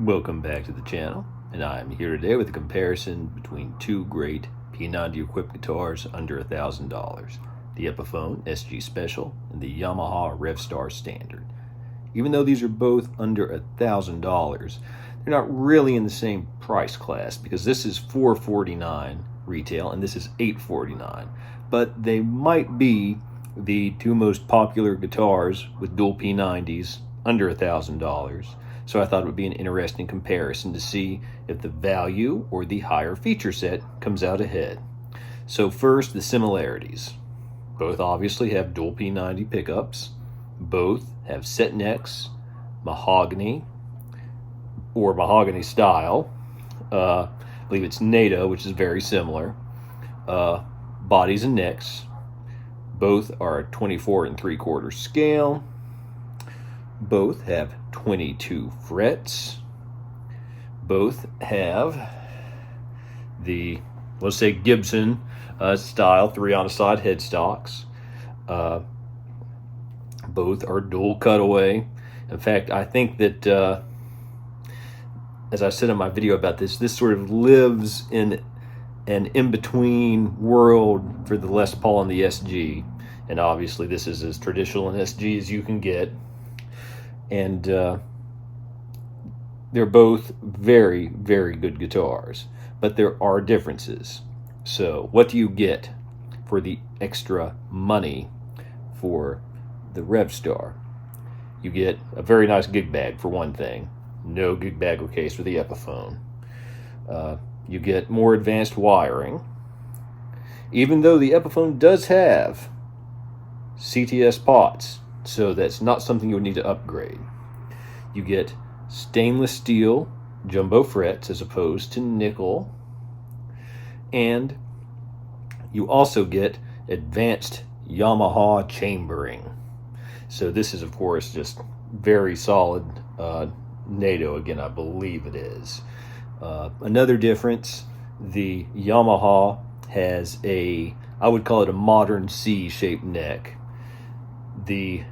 Welcome back to the channel, and I am here today with a comparison between two great P90 equipped guitars under $1,000, the Epiphone SG Special and the Yamaha Revstar Standard. Even though these are both under $1,000, they're not really in the same price class because this is $449 retail and this is $849, but they might be the two most popular guitars with dual P90s under $1,000. So I thought it would be an interesting comparison to see if the value or the higher feature set comes out ahead. So first, the similarities. Both obviously have dual P90 pickups. Both have set necks, mahogany or mahogany style. I believe it's NATO, which is very similar. Bodies and necks. Both are 24 3/4 scale. Both have 22 frets. Both have the, let's say, Gibson style 3-on-a-side headstocks. Both are dual cutaway. In fact, I think that, as I said in my video about this sort of lives in an in-between world for the Les Paul and the SG. And obviously this is as traditional an SG as you can get. And they're both very, very good guitars, but there are differences. So what do you get for the extra money for the Revstar? You get a very nice gig bag, for one thing. No gig bag or case for the Epiphone. You get more advanced wiring, even though the Epiphone does have CTS pots. So that's not something you would need to upgrade. You get stainless steel jumbo frets as opposed to nickel. And you also get advanced Yamaha chambering. So this is, of course, just very solid NATO, again, I believe it is. Another difference, the Yamaha has I would call it a modern C-shaped neck. The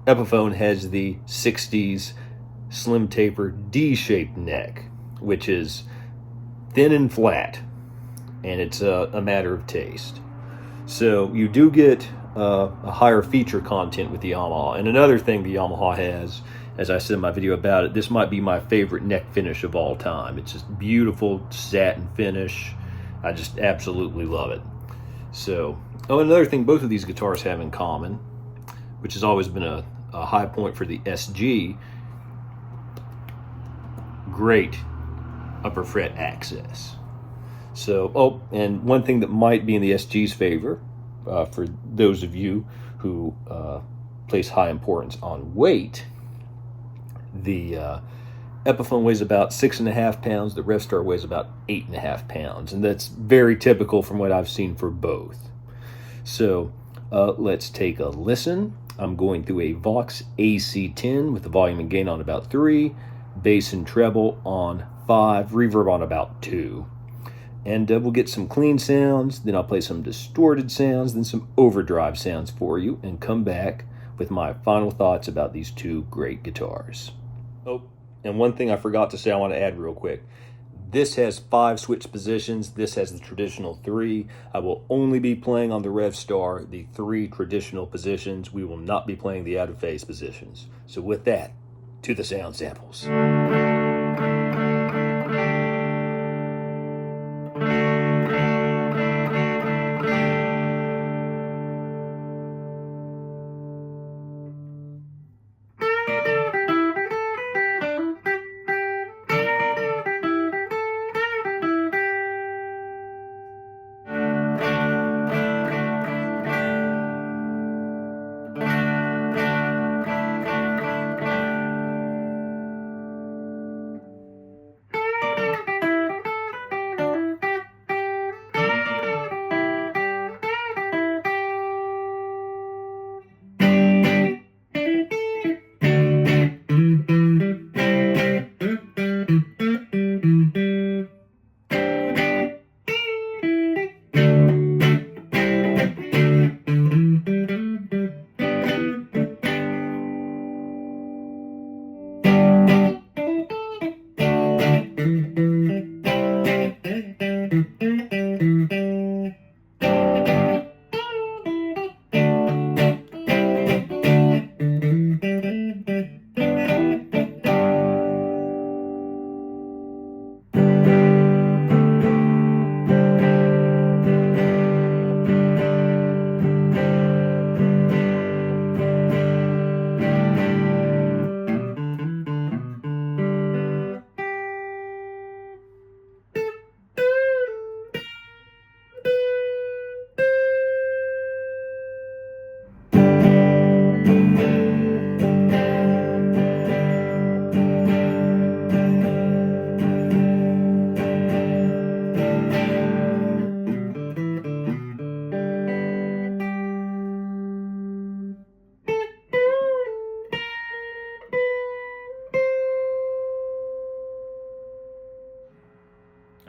Epiphone has the 60s slim taper D-shaped neck, which is thin and flat, and it's a matter of taste. So you do get a higher feature content with the Yamaha. And another thing the Yamaha has, as I said in my video about it, this might be my favorite neck finish of all time. It's just beautiful satin finish. I just absolutely love it. So, another thing both of these guitars have in common, which has always been a high point for the SG, great upper fret access. So, and one thing that might be in the SG's favor, for those of you who place high importance on weight, the Epiphone weighs about 6.5 pounds, the Revstar weighs about 8.5 pounds, and that's very typical from what I've seen for both. So, let's take a listen. I'm going through a Vox AC10 with the volume and gain on about 3, bass and treble on 5, reverb on about 2. And we'll get some clean sounds, then I'll play some distorted sounds, then some overdrive sounds for you, and come back with my final thoughts about these two great guitars. Oh, and one thing I forgot to say I want to add real quick. This has 5 switch positions. This has the traditional 3. I will only be playing on the Revstar the 3 traditional positions. We will not be playing the out-of-phase positions. So with that, to the sound samples.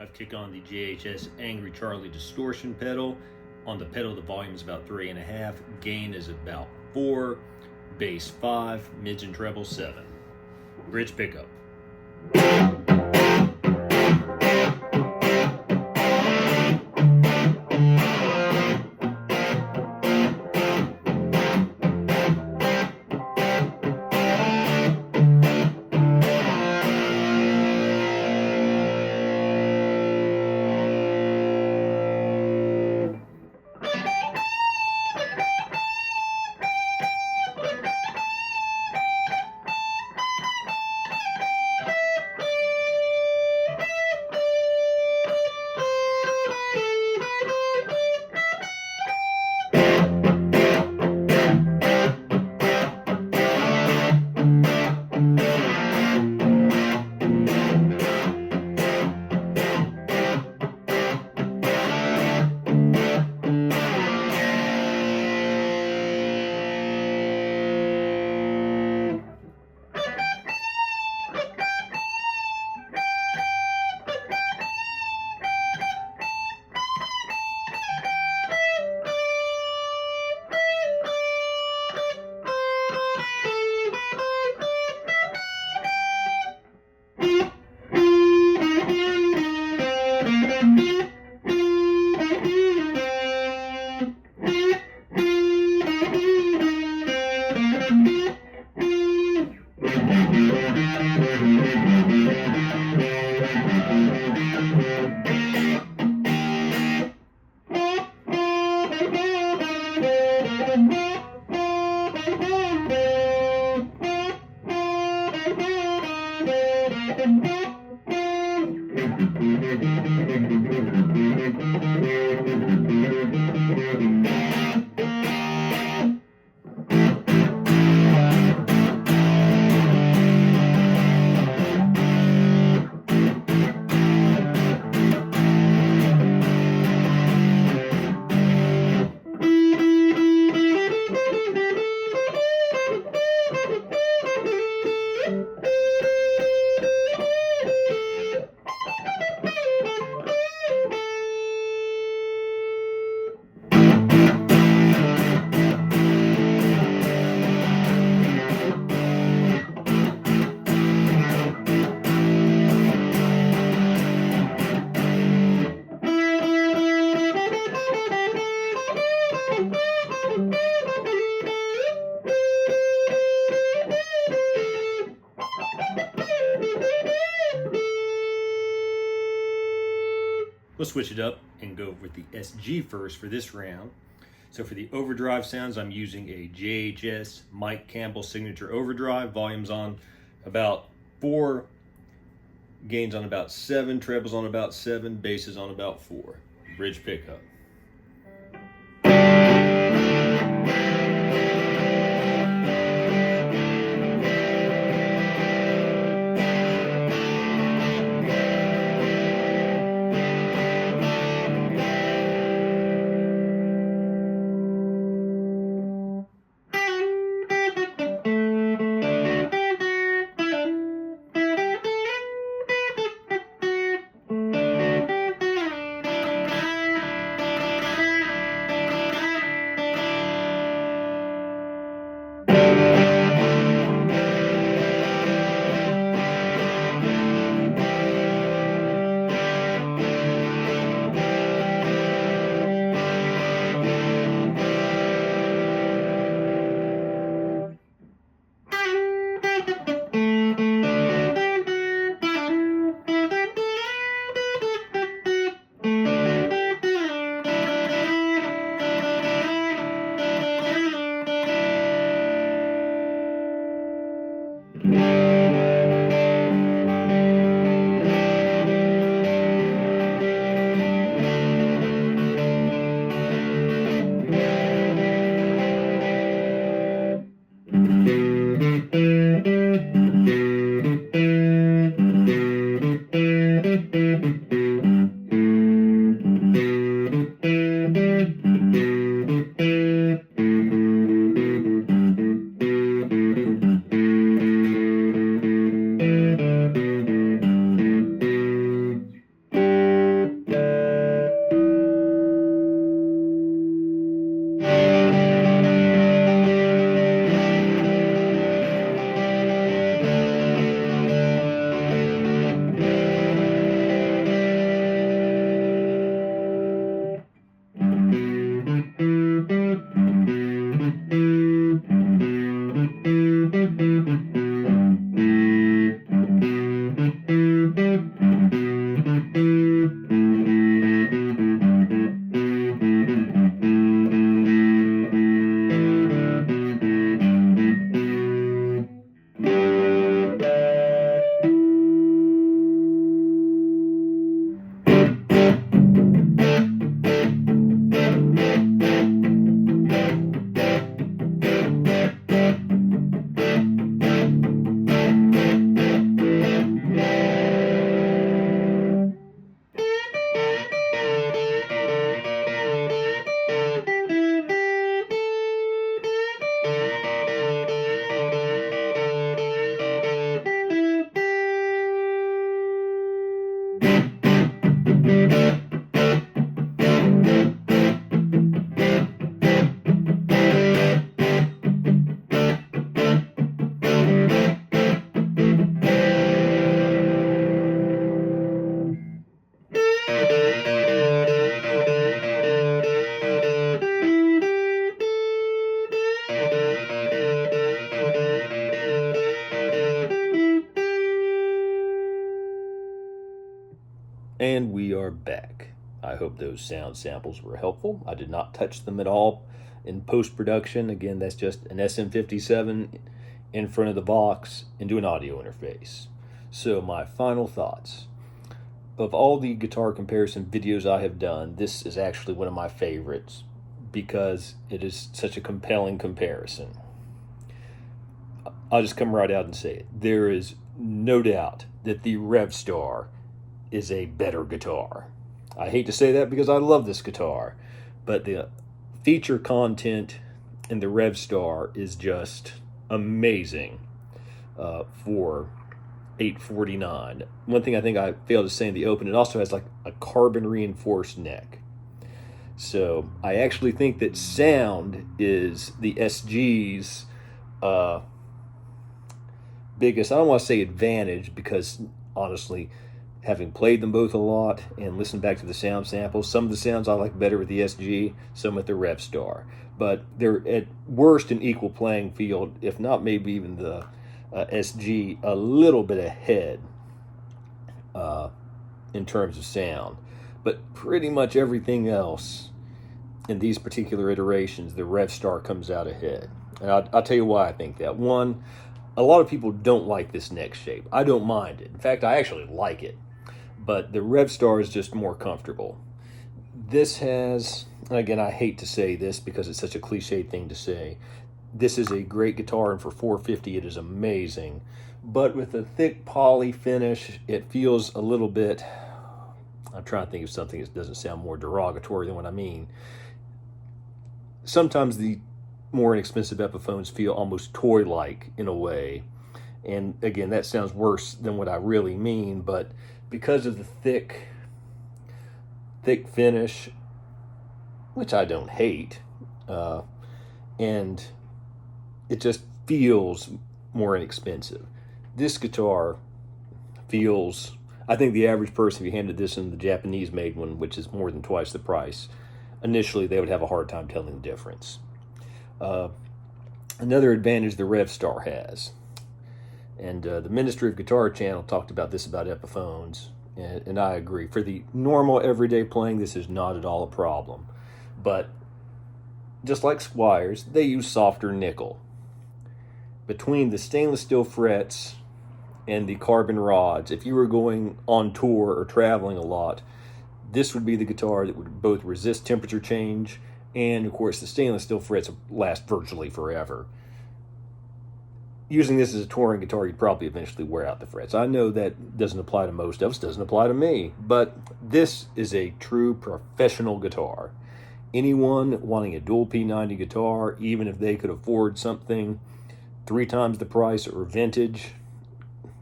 I've kicked on the JHS Angry Charlie distortion pedal. On the pedal, the volume is about 3.5, gain is about 4, bass 5, mids and treble 7. Bridge pickup. We'll switch it up and go with the SG first for this round. So for the overdrive sounds, I'm using a JHS Mike Campbell Signature Overdrive. Volume's on about 4, gains on about 7, trebles on about 7, basses on about 4. Bridge pickup. And we are back. I hope those sound samples were helpful. I did not touch them at all in post-production. Again, that's just an SM57 in front of the box into an audio interface. So my final thoughts. Of all the guitar comparison videos I have done, this is actually one of my favorites because it is such a compelling comparison. I'll just come right out and say it. There is no doubt that the Revstar is a better guitar. I hate to say that because I love this guitar, but the feature content in the Revstar is just amazing for $849. One thing I think I failed to say in the open, it also has like a carbon reinforced neck. So I actually think that sound is the SG's biggest, I don't want to say advantage, because honestly, having played them both a lot and listened back to the sound samples, some of the sounds I like better with the SG, some with the Revstar. But they're at worst an equal playing field, if not maybe even the SG a little bit ahead in terms of sound. But pretty much everything else in these particular iterations, the Revstar comes out ahead. And I'll tell you why I think that. One, a lot of people don't like this neck shape. I don't mind it. In fact, I actually like it. But the Revstar is just more comfortable. This has, again, I hate to say this because it's such a cliche thing to say, this is a great guitar, and for $450 it is amazing. But with a thick poly finish, it feels a little bit, I'm trying to think of something that doesn't sound more derogatory than what I mean. Sometimes the more inexpensive Epiphones feel almost toy-like in a way. And again, that sounds worse than what I really mean, but because of the thick finish, which I don't hate, and it just feels more inexpensive. This guitar feels, I think the average person, if you handed this in the Japanese made one, which is more than twice the price, initially they would have a hard time telling the difference. Another advantage the Revstar has, and the Ministry of Guitar channel talked about this about Epiphones, and I agree. For the normal everyday playing, this is not at all a problem. But just like Squiers, they use softer nickel. Between the stainless steel frets and the carbon rods, if you were going on tour or traveling a lot, this would be the guitar that would both resist temperature change, and of course the stainless steel frets last virtually forever. Using this as a touring guitar, you'd probably eventually wear out the frets. I know that doesn't apply to most of us, doesn't apply to me, but this is a true professional guitar. Anyone wanting a dual P90 guitar, even if they could afford something 3 times the price or vintage,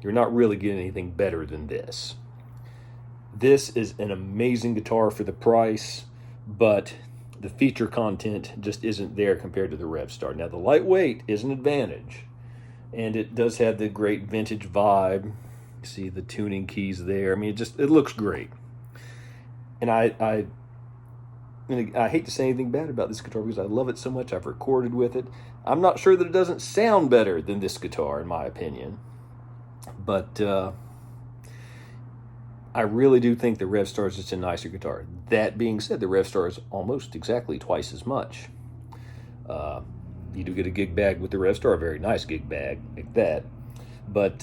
you're not really getting anything better than this. This is an amazing guitar for the price, but the feature content just isn't there compared to the Revstar. Now, the lightweight is an advantage, and it does have the great vintage vibe. You see the tuning keys there. I mean, it looks great. And I hate to say anything bad about this guitar because I love it so much. I've recorded with it. I'm not sure that it doesn't sound better than this guitar, in my opinion. But I really do think the Revstar is just a nicer guitar. That being said, the Revstar is almost exactly twice as much. You do get a gig bag with the Revstar, a very nice gig bag like that. But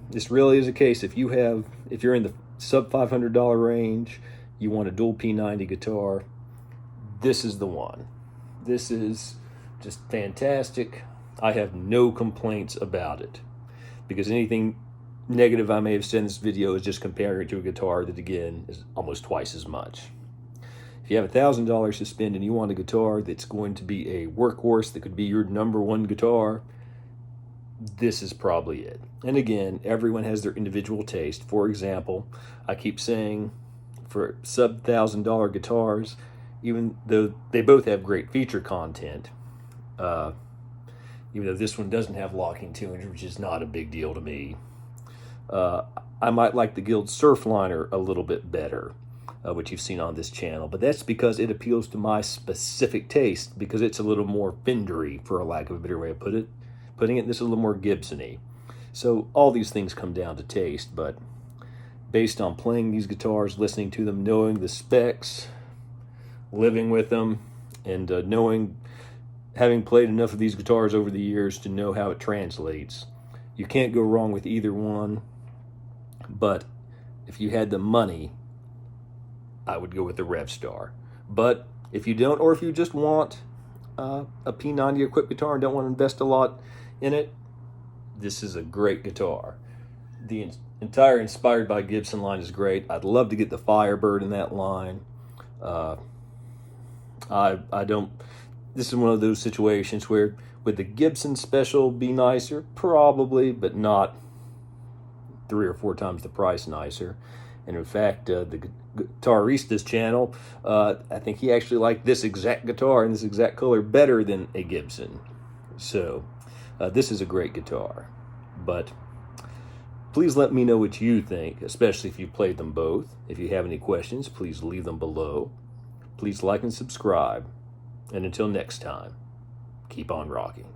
this really is a case, if you're in the sub $500 range, you want a dual P90 guitar, this is the one. This is just fantastic. I have no complaints about it, because anything negative I may have said in this video is just comparing it to a guitar that, again, is almost twice as much. If you have $1,000 to spend and you want a guitar that's going to be a workhorse, that could be your #1 guitar, this is probably it. And again, everyone has their individual taste. For example, I keep saying for sub $1,000 guitars, even though they both have great feature content, even though this one doesn't have locking tuners, which is not a big deal to me, I might like the Guild Surfliner a little bit better, which you've seen on this channel. But that's because it appeals to my specific taste, because it's a little more Fendery, for a lack of a better way of putting it. This is a little more Gibson-y. So all these things come down to taste, but based on playing these guitars, listening to them, knowing the specs, living with them, and having played enough of these guitars over the years to know how it translates, you can't go wrong with either one. But if you had the money, I would go with the Revstar. But if you don't, or if you just want a P90 equipped guitar and don't want to invest a lot in it, this is a great guitar. The entire Inspired by Gibson line is great. I'd love to get the Firebird in that line. I don't. This is one of those situations where would the Gibson Special be nicer? Probably, but not 3 or 4 times the price nicer. And in fact, the Guitarista's channel, I think he actually liked this exact guitar in this exact color better than a Gibson. So this is a great guitar. But please let me know what you think, especially if you've played them both. If you have any questions, please leave them below. Please like and subscribe. And until next time, keep on rocking.